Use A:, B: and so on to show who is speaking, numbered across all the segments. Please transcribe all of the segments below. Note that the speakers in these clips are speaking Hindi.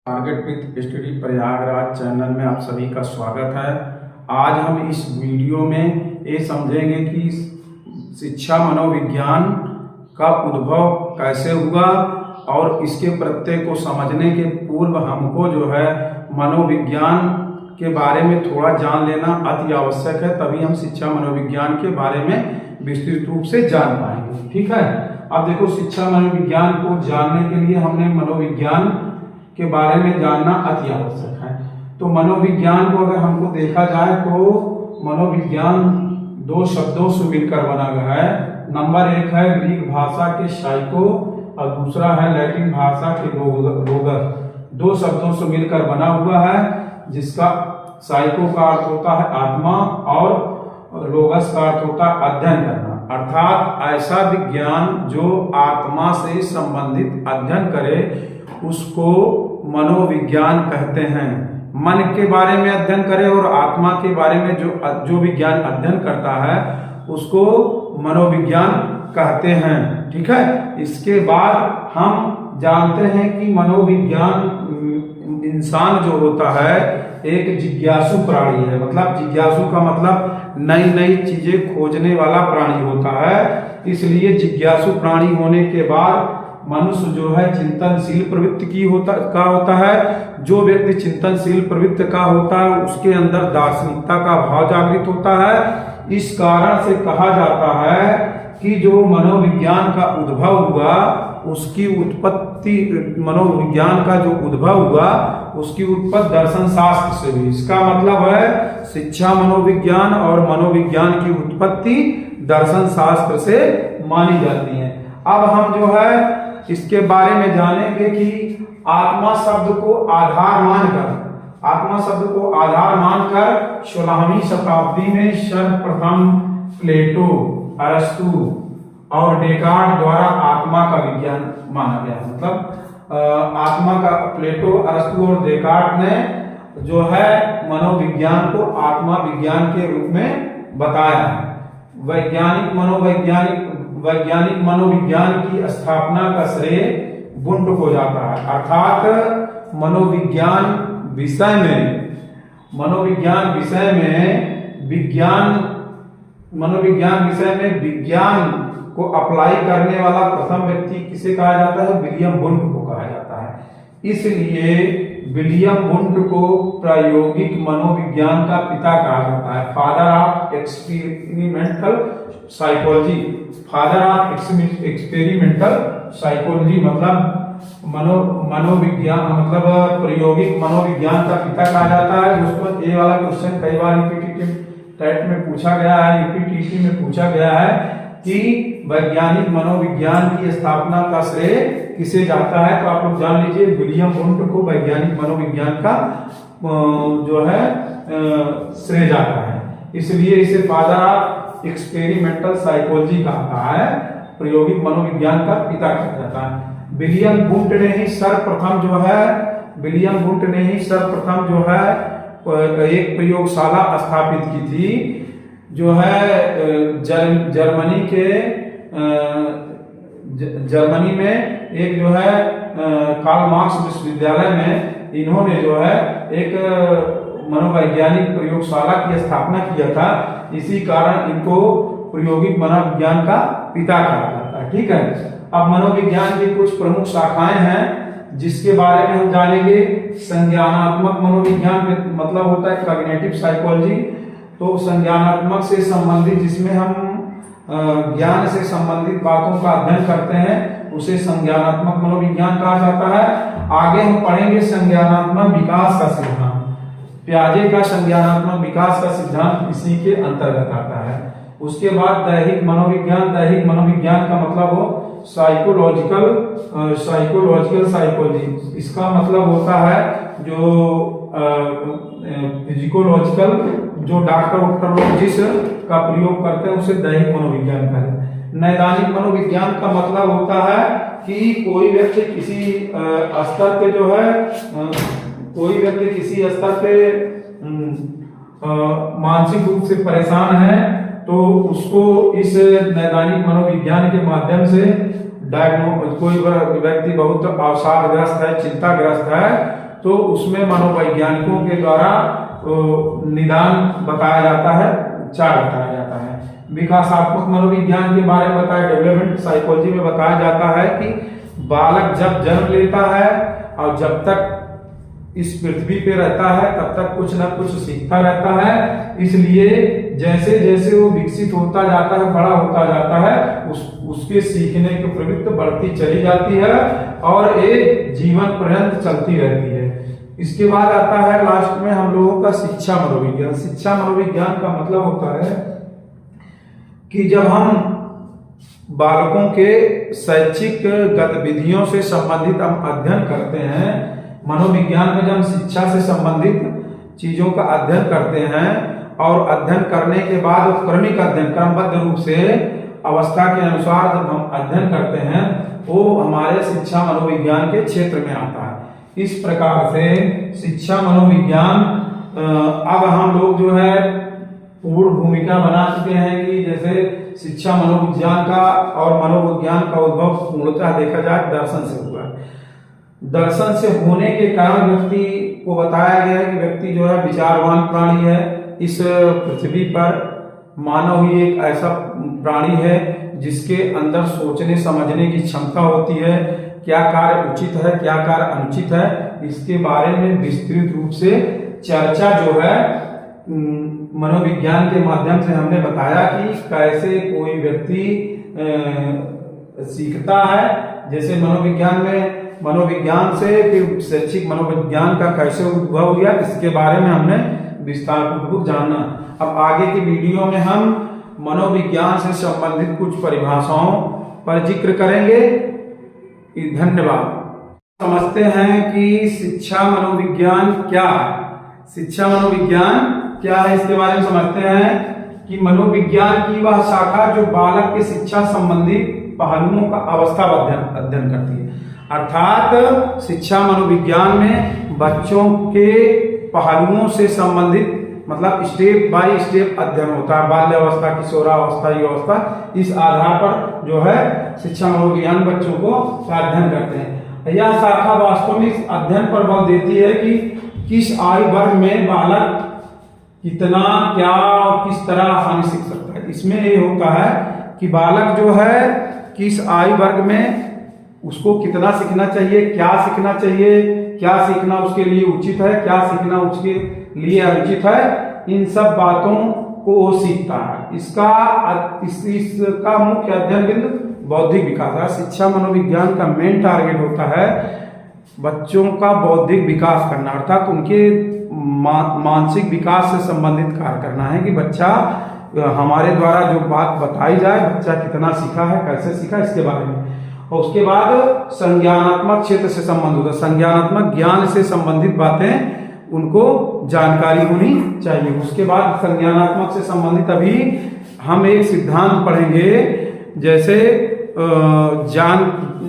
A: Target with study Prayagraj channel में आप सभी का स्वागत है। आज हम इस वीडियो में ये समझेंगे कि शिक्षा मनोविज्ञान का उद्भव कैसे हुआ और इसके प्रत्यय को समझने के पूर्व हमको जो है मनोविज्ञान के बारे में थोड़ा जान लेना अति आवश्यक है, तभी हम शिक्षा मनोविज्ञान के बारे में विस्तृत रूप से जान पाएंगे। ठीक है, अब देखो, शिक्षा मनोविज्ञान को जानने के लिए हमने मनोविज्ञान के बारे में जानना अति आवश्यक है। तो मनोविज्ञान को अगर हमको देखा जाए तो मनोविज्ञान दो शब्दों से मिलकर बना गया है। नंबर एक है ग्रीक भाषा के साइको और दूसरा है लैटिन भाषा के लोगस। दो शब्दों से मिलकर बना हुआ है, जिसका साइको का अर्थ होता है आत्मा और लोगस का अर्थ होता है अध्ययन करना, अर्थात ऐसा विज्ञान जो आत्मा से संबंधित अध्ययन करे उसको मनोविज्ञान कहते हैं। मन के बारे में अध्ययन करे और आत्मा के बारे में जो विज्ञान अध्ययन करता है उसको मनोविज्ञान कहते हैं। ठीक है, इसके बाद हम जानते हैं कि मनोविज्ञान इंसान जो होता है एक जिज्ञासु प्राणी है। मतलब जिज्ञासु का मतलब नई नई चीजें खोजने वाला प्राणी होता है। इसलिए जिज्ञासु प्राणी होने के बाद मनुष्य जो है चिंतनशील प्रवृत्ति का होता है। जो व्यक्ति चिंतनशील प्रवृत्ति का होता है उसके अंदर दार्शनिकता का भाव जागृत होता है। इस कारण से कहा जाता है कि जो मनोविज्ञान का उद्भव हुआ उसकी उत्पत्ति, मनोविज्ञान का जो उद्भव हुआ उसकी उत्पत्ति दर्शन शास्त्र से हुई। इसका मतलब है शिक्षा मनोविज्ञान और मनोविज्ञान की उत्पत्ति दर्शन शास्त्र से मानी जाती है। अब हम जो है इसके बारे में जानेंगे कि आत्मा शब्द को आधार मानकर 16वीं शताब्दी में सर्वप्रथम प्लेटो, अरस्तु और डेकार्ट द्वारा आत्मा का विज्ञान माना गया। मतलब आत्मा का प्लेटो, अरस्तु और डेकार्ट ने जो है मनोविज्ञान को आत्मा विज्ञान के रूप में बताया है। वैज्ञानिक मनोविज्ञान की स्थापना का श्रेय वुंट को जाता है। अर्थात मनोविज्ञान विषय में विज्ञान को अप्लाई करने वाला प्रथम व्यक्ति किसे कहा जाता है? विलियम वुंट को कहा जाता है। इसलिए विलियम वुंट को प्रायोगिक मनोविज्ञान का पिता कहा जाता है। फादर ऑफ एक्सपेरिमेंटल साइकोलॉजी मतलब मनोविज्ञान मतलब प्रायोगिक मनोविज्ञान का पिता कहा जाता है। उसको ये वाला क्वेश्चन कई बार यूपीटीटी टेट में पूछा गया है, यूपीटीसी में पूछा गया है कि वैज्ञानिक मनोविज्ञान की स्थापना का श्रेय किसे जाता है। तो आप लोग जान लीजिए विलियम वुंट को वैज्ञानिक मनोविज्ञान का जो है श्रेय जाता है। इसलिए इसे फादर ऑफ एक्सपेरिमेंटल साइकोलॉजी कहा है, प्रायोगिक मनोविज्ञान का पिता कहा जाता है। विलियम वुंट ने ही सर्वप्रथम जो है एक प्रयोगशाला स्थापित की थी, जो है जर्मनी में एक जो है कार्ल मार्क्स विश्वविद्यालय में इन्होंने जो है एक मनोवैज्ञानिक प्रयोगशाला की स्थापना किया था। इसी कारण इनको प्रायोगिक मनोविज्ञान का पिता कहा जाता है। ठीक है, अब मनोविज्ञान की कुछ प्रमुख शाखाएं हैं जिसके बारे में हम जानेंगे। संज्ञानात्मक मनोविज्ञान मतलब होता है कॉग्निटिव साइकोलॉजी। तो संज्ञानात्मक से संबंधित, जिसमें हम ज्ञान से संबंधित बातों का अध्ययन करते हैं, उसे संज्ञानात्मक मनोविज्ञान कहा जाता है। आगे हम पढ़ेंगे संज्ञानात्मक विकास का सिद्धांत। पियाजे का संज्ञानात्मक विकास का सिद्धांत इसी के अंतर्गत आता है। उसके बाद दैहिक मनोविज्ञान का मतलब हो साइकोलॉजिकल साइकोलॉजी। इसका मतलब होता है जो फिजिकोलॉजिकल, जो डॉक्टर जिस का प्रयोग करते हैं उसे दैहिक मनोविज्ञान कहते हैं। नैदानिक मनोविज्ञान का मतलब होता है कि कोई व्यक्ति किसी स्तर पे जो है मानसिक रूप से परेशान है, तो उसको इस नैदानिक मनोविज्ञान के माध्यम से कोई व्यक्ति बहुत अवसादग्रस्त है, चिंताग्रस्त है, तो उसमें मनोवैज्ञानिकों के द्वारा निदान बताया जाता है, उपचार बताया जाता है। विकासात्मक मनोविज्ञान के बारे में बताया, डेवलपमेंट साइकोलॉजी में बताया जाता है कि बालक जब जन्म लेता है और जब तक इस पृथ्वी पे रहता है तब तक कुछ न कुछ सीखता रहता है। इसलिए जैसे जैसे वो विकसित होता जाता है, बड़ा होता जाता है, उसके सीखने की प्रवृत्ति बढ़ती चली जाती है और एक जीवन पर्यंत चलती रहती है। इसके बाद आता है लास्ट में हम लोगों का शिक्षा मनोविज्ञान। शिक्षा मनोविज्ञान का मतलब होता है कि जब हम बालकों के शैक्षिक गतिविधियों से संबंधित हम अध्ययन करते हैं, मनोविज्ञान में जब हम शिक्षा से संबंधित चीजों का अध्ययन करते हैं और अध्ययन करने के बाद क्रमिक अध्ययन क्रमबद्ध रूप से अवस्था के अनुसार जब हम अध्ययन करते हैं, वो हमारे शिक्षा मनोविज्ञान के क्षेत्र में आता है। इस प्रकार से शिक्षा मनोविज्ञान अब हम लोग जो है पूर्ण भूमिका बना चुके हैं कि जैसे शिक्षा मनोविज्ञान का और मनोविज्ञान का उद्भव पूर्णतः देखा जाए दर्शन से हुआ है। दर्शन से होने के कारण व्यक्ति को बताया गया है कि व्यक्ति जो है विचारवान प्राणी है। इस पृथ्वी पर मानव ही एक ऐसा प्राणी है जिसके अंदर सोचने समझने की क्षमता होती है, क्या कार्य उचित है क्या कार्य अनुचित है, इसके बारे में विस्तृत रूप से चर्चा जो है मनोविज्ञान के माध्यम से हमने बताया कि कैसे कोई व्यक्ति सीखता है। जैसे मनोविज्ञान से फिर शैक्षिक मनोविज्ञान का कैसे उद्भव हुआ, इसके बारे में हमने विस्तार पूर्वक जाना। अब आगे की वीडियो में हम मनोविज्ञान से संबंधित कुछ परिभाषाओं पर जिक्र करेंगे। धन्यवाद। समझते हैं कि शिक्षा मनोविज्ञान क्या है। शिक्षा मनोविज्ञान क्या है इसके बारे में समझते हैं कि मनोविज्ञान की वह शाखा जो बालक के शिक्षा संबंधी पहलुओं का अवस्था अध्ययन करती है। अर्थात शिक्षा मनोविज्ञान में बच्चों के पहलुओं से संबंधित मतलब स्टेप बाय स्टेप अध्ययन होता है। बाल्यावस्था, किशोरावस्था, युवावस्था, इस आधार पर जो है शिक्षा मनोविज्ञान बच्चों को अध्ययन करते हैं। यह शाखा वास्तव में इस अध्ययन पर बल देती है कि किस आयु वर्ग में बालक कितना, क्या और किस तरह आसानी सीख सकता है। इसमें ये होता है कि बालक जो है किस आयु वर्ग में उसको कितना सीखना चाहिए, क्या सीखना चाहिए, क्या सीखना उसके लिए उचित है, क्या सीखना उसके लिए अनुचित है, इन सब बातों को वो सीखता है। इसका मुख्य अध्ययन बिंदु बौद्धिक विकास है। शिक्षा मनोविज्ञान का मेन टारगेट होता है बच्चों का बौद्धिक विकास करना, अर्थात उनके मानसिक विकास से संबंधित कार्य करना है कि बच्चा हमारे द्वारा जो बात बताई जाए, बच्चा कितना सीखा है, कैसे सीखा, इसके बारे में। और उसके बाद संज्ञानात्मक क्षेत्र से संबंधित होता है, संज्ञानात्मक ज्ञान से संबंधित बातें उनको जानकारी होनी चाहिए। उसके बाद संज्ञानात्मक से संबंधित अभी हम एक सिद्धांत पढ़ेंगे, जैसे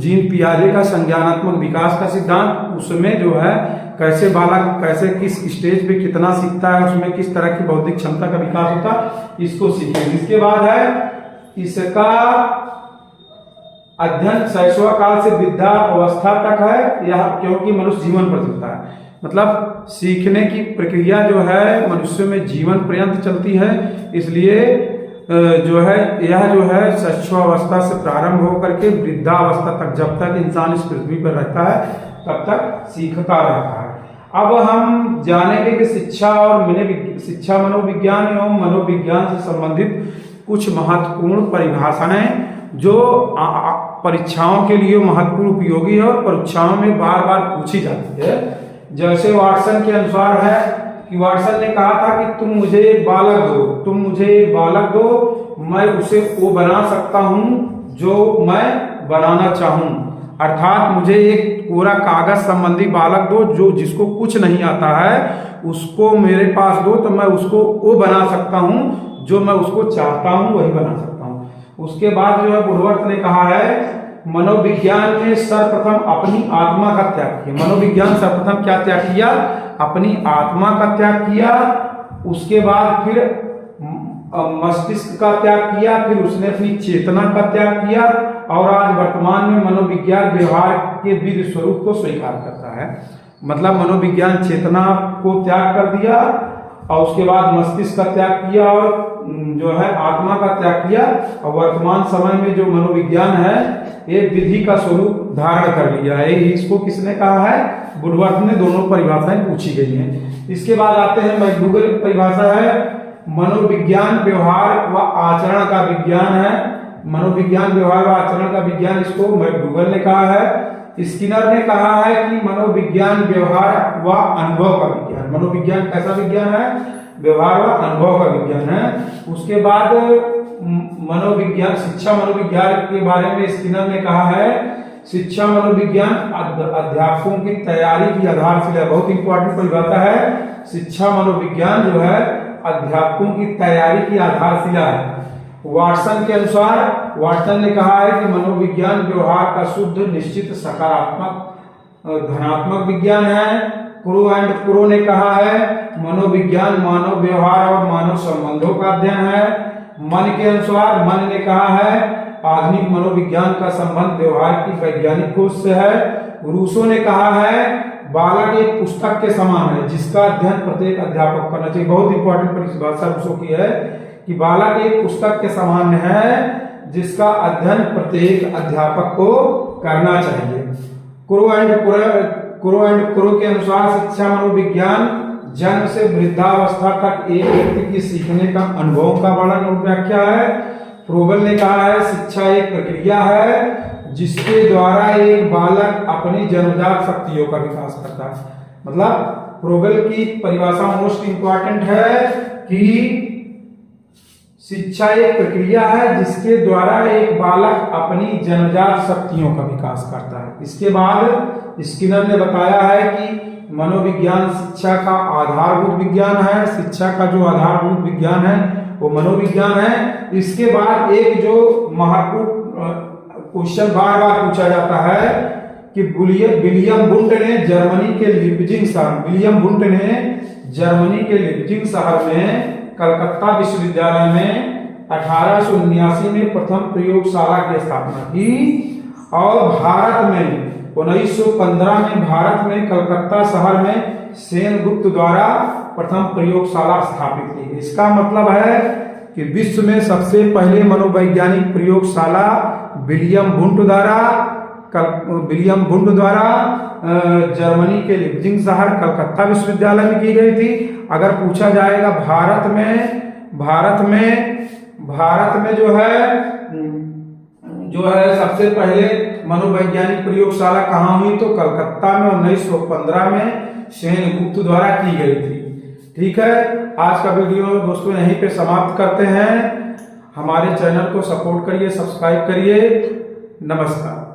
A: जीन पियाजे का संज्ञानात्मक विकास का सिद्धांत। उसमें जो है कैसे बालक कैसे किस स्टेज पे कितना सीखता है, उसमें किस तरह की बौद्धिक क्षमता का विकास होता है, इसको सीखेंगे। इसके बाद है इसका अध्ययन शैशव काल से वृद्धा अवस्था तक है, यह क्योंकि मनुष्य जीवन पर चलता है, मतलब सीखने की प्रक्रिया जो है मनुष्य में जीवन पर्यंत चलती है। इसलिए जो है यह जो है शैशवावस्था से प्रारंभ होकर के वृद्धावस्था तक, जब तक इंसान इस पृथ्वी पर रहता है तब तक सीखता रहता है। अब हम जानेंगे कि शिक्षा मनोविज्ञान एवं मनोविज्ञान से संबंधित कुछ महत्वपूर्ण परिभाषाएं जो परीक्षाओं के लिए महत्वपूर्ण उपयोगी है और परीक्षाओं में बार बार पूछी जाती है। जैसे वाटसन के अनुसार है कि वाटसन ने कहा था कि तुम मुझे एक बालक दो, मैं उसे वो बना सकता हूं जो मैं बनाना चाहूं। अर्थात मुझे एक पूरा कागज संबंधी बालक दो जो जिसको कुछ नहीं आता है, उसको मेरे पास दो तो मैं उसको वो बना सकता हूं जो मैं उसको चाहता हूं वही बना सकता हूं। उसके बाद जो है बुडवर्थ ने कहा है मनोविज्ञान ने सर्वप्रथम अपनी आत्मा का त्याग किया। मनोविज्ञान सर्वप्रथम क्या त्याग किया? अपनी आत्मा का त्याग किया। उसके बाद फिर मस्तिष्क का त्याग किया, फिर उसने अपनी चेतना का त्याग किया और आज वर्तमान में मनोविज्ञान व्यवहार के विधि स्वरूप को स्वीकार करता है। मतलब मनोविज्ञान चेतना को त्याग कर दिया और उसके बाद मस्तिष्क का त्याग किया और जो है आत्मा का त्याग किया। और वर्तमान समय में जो मनोविज्ञान है ये विधि का स्वरूप धारण कर लिया है। इसको किसने कहा है? वुडवर्थ ने। दोनों परिभाषाएं पूछी गई हैं। इसके बाद आते हैं मैकडूगल की परिभाषा है मनोविज्ञान व्यवहार व आचरण का विज्ञान है। मनोविज्ञान व्यवहार व आचरण का विज्ञान, इसको मैकडूगल ने कहा है। स्किनर ने कहा है कि मनोविज्ञान व्यवहार व अनुभव का विज्ञान। मनोविज्ञान कैसा विज्ञान है? व्यवहार व अनुभव का विज्ञान है। उसके बाद मनोविज्ञान, शिक्षा मनोविज्ञान के बारे में स्किनर ने कहा है शिक्षा मनोविज्ञान अध्यापकों की तैयारी की आधारशिला। बहुत इंपॉर्टेंट परिभाषा है। शिक्षा मनोविज्ञान जो है अध्यापकों की तैयारी की आधारशिला है। वाटसन के अनुसार, वाटसन ने कहा है कि मनोविज्ञान व्यवहार का शुद्ध, निश्चित, सकारात्मक, धनात्मक विज्ञान है। क्रो ने कहा है मनोविज्ञान मानव व्यवहार और मानव संबंधों का अध्ययन है। मन के अनुसार, मन ने कहा है आधुनिक मनोविज्ञान का संबंध व्यवहार की वैज्ञानिक खोज से है। रूसो ने कहा है बालक एक पुस्तक के समान है जिसका अध्ययन प्रत्येक अध्यापक करना चाहिए। बहुत इंपॉर्टेंट परिभाषा रूसो की है कि बालक एक पुस्तक के समान है जिसका अध्ययन प्रत्येक अध्यापक को करना चाहिए। क्रो के अनुसार शिक्षा मनोविज्ञान जन्म से वृद्धावस्था तक एक व्यक्ति की सीखने का अनुभवों का वर्णन और व्याख्या है। फ्रोबल ने कहा है शिक्षा एक प्रक्रिया है जिसके द्वारा एक बालक अपनी जन्मजात शक्तियों का विकास करता है। मतलब फ्रोबल की परिभाषा मोस्ट इंपॉर्टेंट है कि शिक्षा एक प्रक्रिया है जिसके द्वारा एक बालक अपनी जन्मजात शक्तियों का विकास करता है। इसके बाद स्किनर ने बताया है कि मनोविज्ञान शिक्षा का आधारभूत विज्ञान है। शिक्षा का जो आधारभूत विज्ञान है वो मनोविज्ञान है। इसके बाद एक जो महत्वपूर्ण क्वेश्चन बार बार पूछा जाता है कि विलियम वुंड ने जर्मनी के लिपजिंग शहर में कलकत्ता विश्वविद्यालय में 1879 में प्रथम प्रयोगशाला की स्थापना की और भारत में 1915 में भारत में कलकत्ता शहर में सेनगुप्त द्वारा प्रथम प्रयोगशाला स्थापित की। इसका मतलब है कि विश्व में सबसे पहले मनोवैज्ञानिक प्रयोगशाला विलियम वुंड द्वारा जर्मनी के लिपजिंग शहर कलकत्ता विश्वविद्यालय में की गई थी। अगर पूछा जाएगा भारत में जो है सबसे पहले मनोवैज्ञानिक प्रयोगशाला कहाँ हुई तो कलकत्ता में 1915 में सेनगुप्त द्वारा की गई थी। ठीक है, आज का वीडियो दोस्तों यहीं पे समाप्त करते हैं। हमारे चैनल को सपोर्ट करिए, सब्सक्राइब करिए। नमस्कार।